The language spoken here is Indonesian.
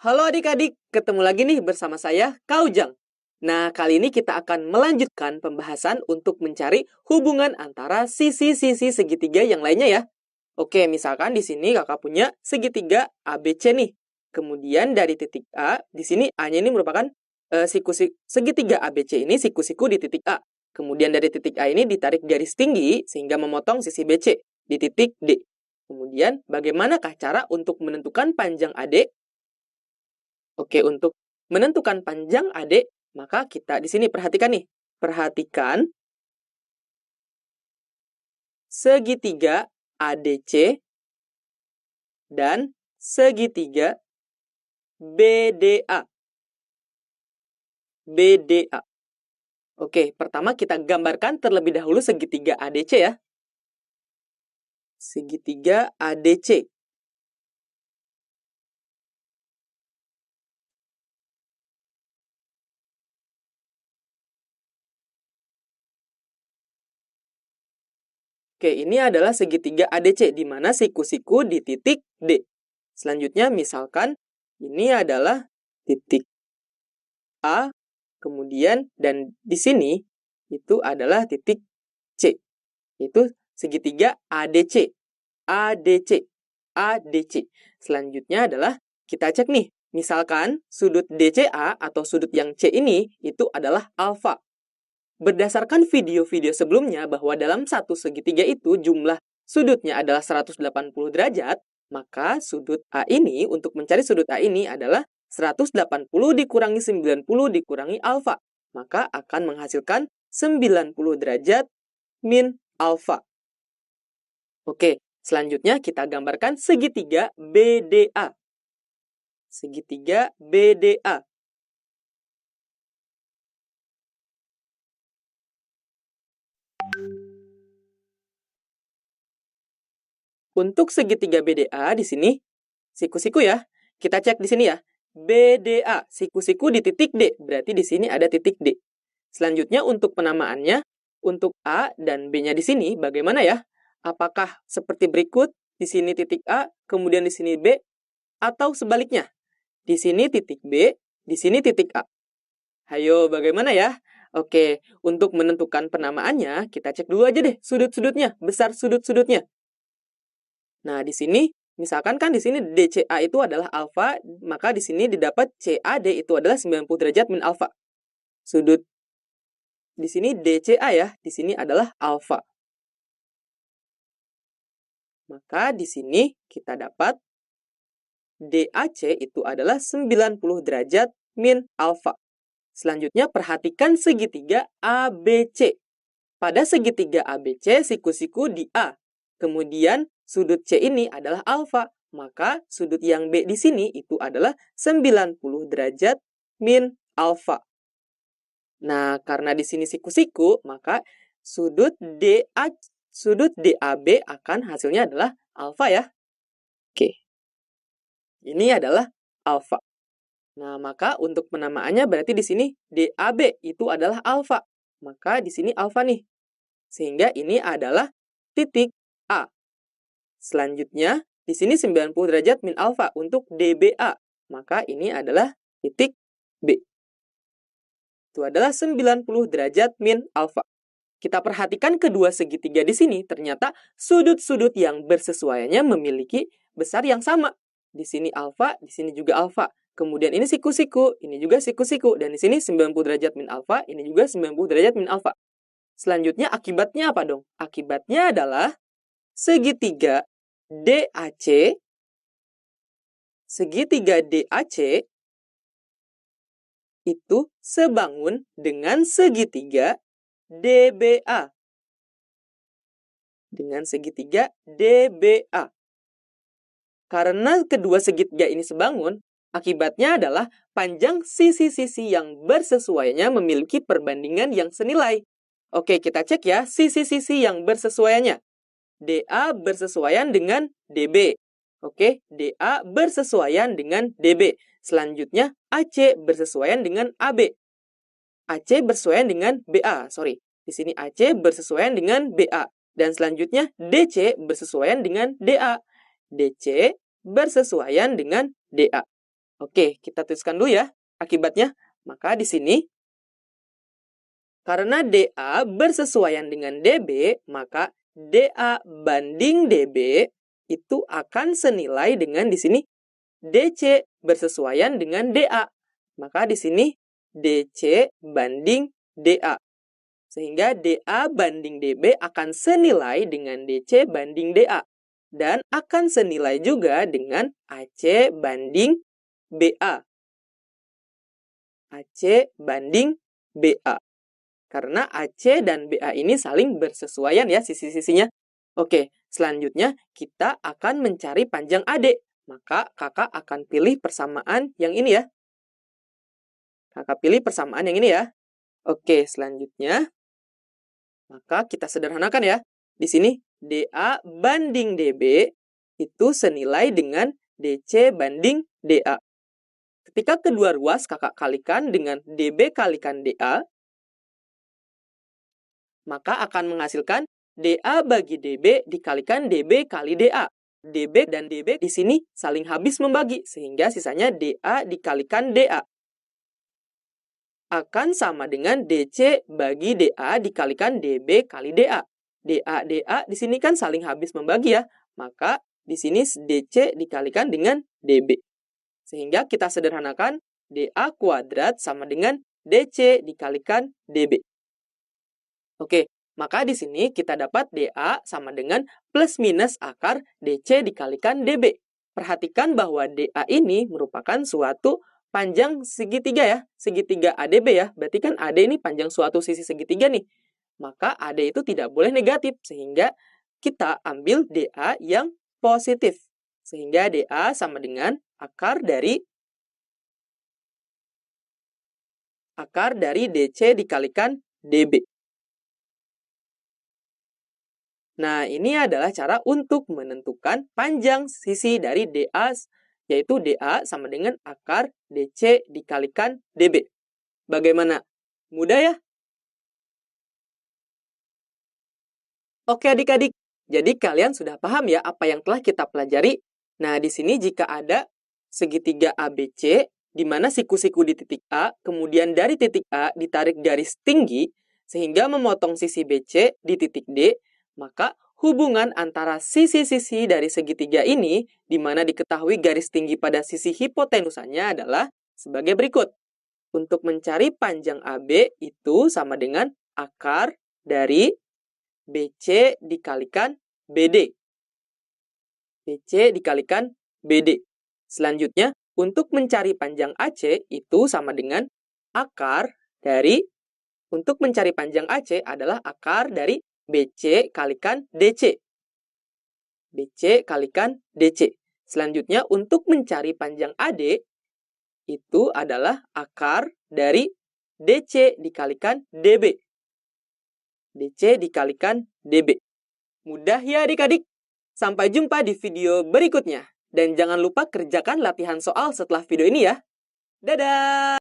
Halo adik-adik, ketemu lagi nih bersama saya, Kak Ujang. Nah, kali ini kita akan melanjutkan pembahasan untuk mencari hubungan antara sisi-sisi segitiga yang lainnya ya. Oke, misalkan di sini kakak punya segitiga ABC nih. Kemudian dari titik A, di sini A-nya ini merupakan segitiga ABC ini siku-siku di titik A. Kemudian dari titik A ini ditarik garis tinggi sehingga memotong sisi BC di titik D. Kemudian, bagaimanakah cara untuk menentukan panjang AD? Oke, untuk menentukan panjang AD, maka kita di sini perhatikan nih. Perhatikan segitiga ADC dan segitiga BDA. BDA. Oke, pertama kita gambarkan terlebih dahulu segitiga ADC ya. Segitiga ADC. Oke, ini adalah segitiga ADC, di mana siku-siku di titik D. Selanjutnya, misalkan ini adalah titik A, kemudian dan di sini itu adalah titik C. Itu segitiga ADC. ADC. ADC. Selanjutnya adalah kita cek nih. Misalkan sudut DCA atau sudut yang C ini itu adalah alfa. Berdasarkan video-video sebelumnya bahwa dalam satu segitiga itu jumlah sudutnya adalah 180 derajat, maka sudut A ini untuk mencari sudut A ini adalah 180 dikurangi 90 dikurangi alfa. Maka akan menghasilkan 90 derajat min alfa. Oke, selanjutnya kita gambarkan segitiga BDA. Segitiga BDA. Untuk segitiga BDA di sini, siku-siku ya. Kita cek di sini ya. BDA, siku-siku di titik D. Berarti di sini ada titik D. Selanjutnya untuk penamaannya, untuk A dan B-nya di sini bagaimana ya? Apakah seperti berikut? Di sini titik A, kemudian di sini B, atau sebaliknya? Di sini titik B, di sini titik A. Hayo, bagaimana ya? Oke, untuk menentukan penamaannya, kita cek dulu aja deh sudut-sudutnya, besar sudut-sudutnya. Nah, di sini misalkan kan di sini DCA itu adalah alfa, maka di sini didapat CAD itu adalah 90 derajat min alfa. Sudut di sini DCA ya, di sini adalah alfa. Maka di sini kita dapat DAC itu adalah 90 derajat min alfa. Selanjutnya perhatikan segitiga ABC. Pada segitiga ABC, siku-siku di A. Kemudian sudut C ini adalah alfa, maka sudut yang B di sini itu adalah 90 derajat min alfa. Nah, karena di sini siku-siku, maka sudut DAB akan hasilnya adalah alfa ya. Oke. Ini adalah alfa. Nah, maka untuk penamaannya berarti di sini DAB itu adalah alfa. Maka di sini alfa nih. Sehingga ini adalah titik A. Selanjutnya, di sini 90 derajat min alfa untuk DBA. Maka ini adalah titik B. Itu adalah 90 derajat min alfa. Kita perhatikan kedua segitiga di sini, ternyata sudut-sudut yang bersesuaiannya memiliki besar yang sama. Di sini alfa, di sini juga alfa. Kemudian ini siku-siku, ini juga siku-siku. Dan di sini 90 derajat min alfa, ini juga 90 derajat min alfa. Selanjutnya akibatnya apa dong? Akibatnya adalah segitiga DAC itu sebangun dengan segitiga DBA. Dengan segitiga DBA. Karena kedua segitiga ini sebangun, akibatnya adalah panjang sisi-sisi yang bersesuaiannya memiliki perbandingan yang senilai. Oke, kita cek ya sisi-sisi yang bersesuaiannya. DA bersesuaian dengan DB. Oke, DA bersesuaian dengan DB. Selanjutnya, AC bersesuaian dengan AB. AC bersesuaian dengan BA, Di sini AC bersesuaian dengan BA. Dan selanjutnya, DC bersesuaian dengan DA. DC bersesuaian dengan DA. Oke, kita tuliskan dulu ya akibatnya. Maka di sini, karena DA bersesuaian dengan DB, maka DA banding DB itu akan senilai dengan di sini DC bersesuaian dengan DA. Maka di sini DC banding DA. Sehingga DA banding DB akan senilai dengan DC banding DA. Dan akan senilai juga dengan AC banding BA. AC banding BA. Karena AC dan BA ini saling bersesuaian ya sisi-sisinya. Oke, selanjutnya kita akan mencari panjang AD. Maka kakak akan pilih persamaan yang ini ya. Kakak pilih persamaan yang ini ya. Oke, selanjutnya. Maka kita sederhanakan ya. Di sini DA banding DB itu senilai dengan DC banding DA. Ketika kedua ruas kakak kalikan dengan DB kalikan DA, maka akan menghasilkan DA bagi DB dikalikan DB kali DA. DB dan DB di sini saling habis membagi, sehingga sisanya DA dikalikan DA. Akan sama dengan DC bagi DA dikalikan DB kali DA. DA di sini kan saling habis membagi ya, maka di sini DC dikalikan dengan DB. Sehingga kita sederhanakan DA kuadrat sama dengan DC dikalikan DB. Oke, maka di sini kita dapat DA sama dengan plus minus akar DC dikalikan DB. Perhatikan bahwa DA ini merupakan suatu panjang segitiga ya, segitiga ADB ya. Berarti kan AD ini panjang suatu sisi segitiga nih. Maka AD itu tidak boleh negatif, sehingga kita ambil DA yang positif. Sehingga DA sama dengan akar dari DC dikalikan DB. Nah, ini adalah cara untuk menentukan panjang sisi dari DA, yaitu DA sama dengan akar DC dikalikan DB. Bagaimana? Mudah ya? Oke adik-adik, jadi kalian sudah paham ya apa yang telah kita pelajari? Nah, di sini jika ada segitiga ABC, di mana siku-siku di titik A, kemudian dari titik A ditarik garis tinggi, sehingga memotong sisi BC di titik D, maka hubungan antara sisi-sisi dari segitiga ini, di mana diketahui garis tinggi pada sisi hipotenusanya adalah sebagai berikut. Untuk mencari panjang AB itu sama dengan akar dari BC dikalikan BD. BC dikalikan BD. Selanjutnya, untuk mencari panjang AC itu sama dengan akar dari, untuk mencari panjang AC adalah akar dari BC kalikan DC. BC kalikan DC. Selanjutnya, untuk mencari panjang AD itu adalah akar dari DC dikalikan DB. DC dikalikan DB. Mudah ya adik-adik? Sampai jumpa di video berikutnya. Dan jangan lupa kerjakan latihan soal setelah video ini ya. Dadah!